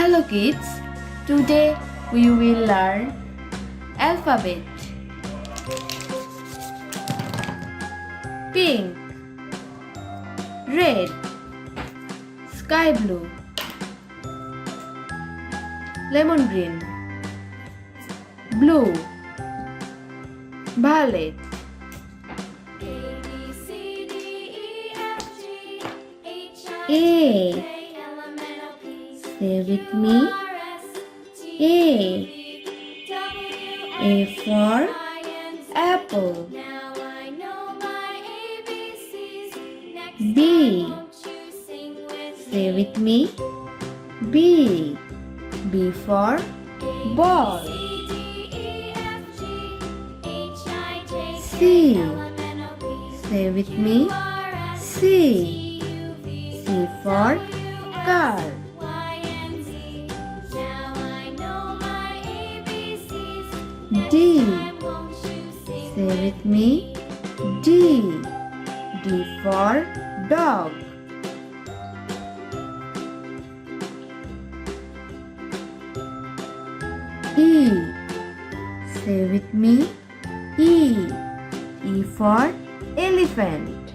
Hello kids, today we will learn alphabet. Pink, red, sky blue, lemon green, blue, violet. A. Say with me. A for apple. B. Say with me. B. B for ball. C. Say with me. C. C for car. D. Say with me. D. D for dog. E. Say with me. E. E for elephant.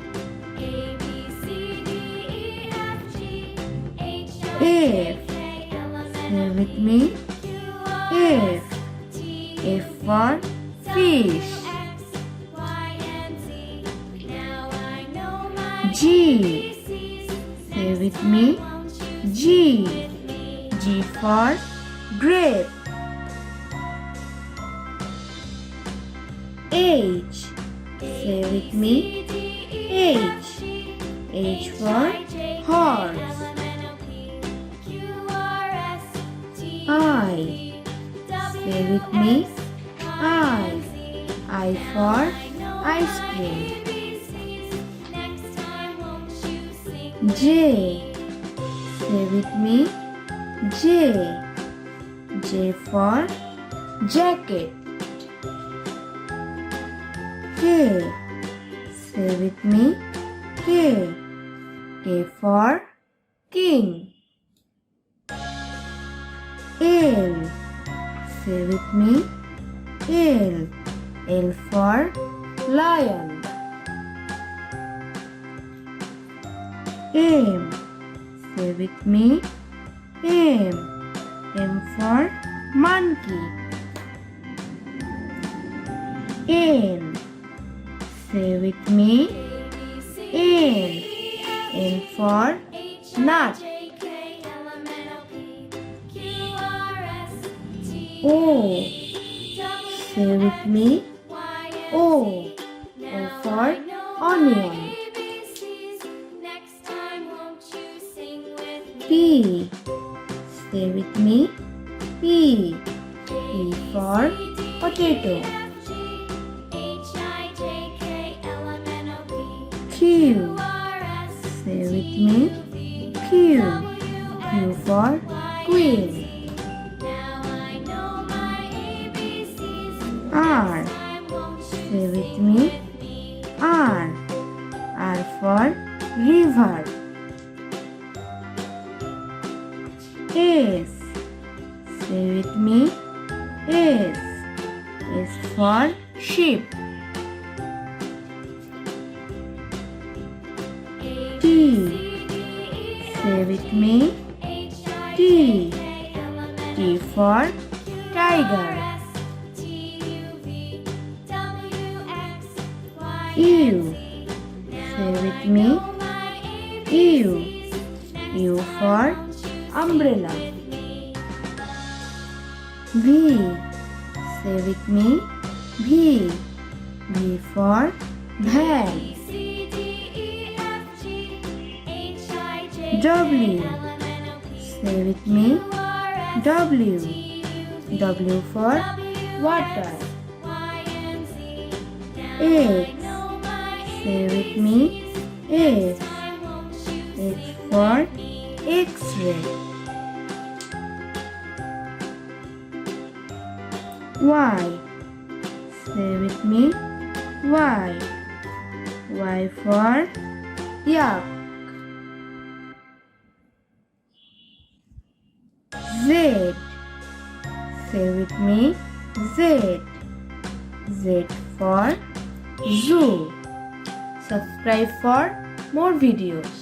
F. Say with me. F. F for fish. G. Say with me. G. G for grape. H. Say with me. H. H for horse. I. Say with me. I. I for ice cream. J. Say with me. J. J for jacket. K. Say with me. K. K for king. L. Say with me. L. L for lion. M. Say with me. M. M for monkey. N. Say with me. N. N for nut. O. Say with me. O. O for onion. P. Say with me. P. P for potato. Q. Say with me. Q. Q for queen. R. Say with me. R. R for river. S. Say with me. S. S for sheep. T. Say with me. T. T for tiger. U. Say with me. U. U for umbrella. V. Say with me. V. V for van. W. Say with me. W. W for water. X. Say with me. X. X for X-ray. Y. Say with me. Y. Y for yak. Z. Say with me, Z. Z for zoo. Subscribe for more videos.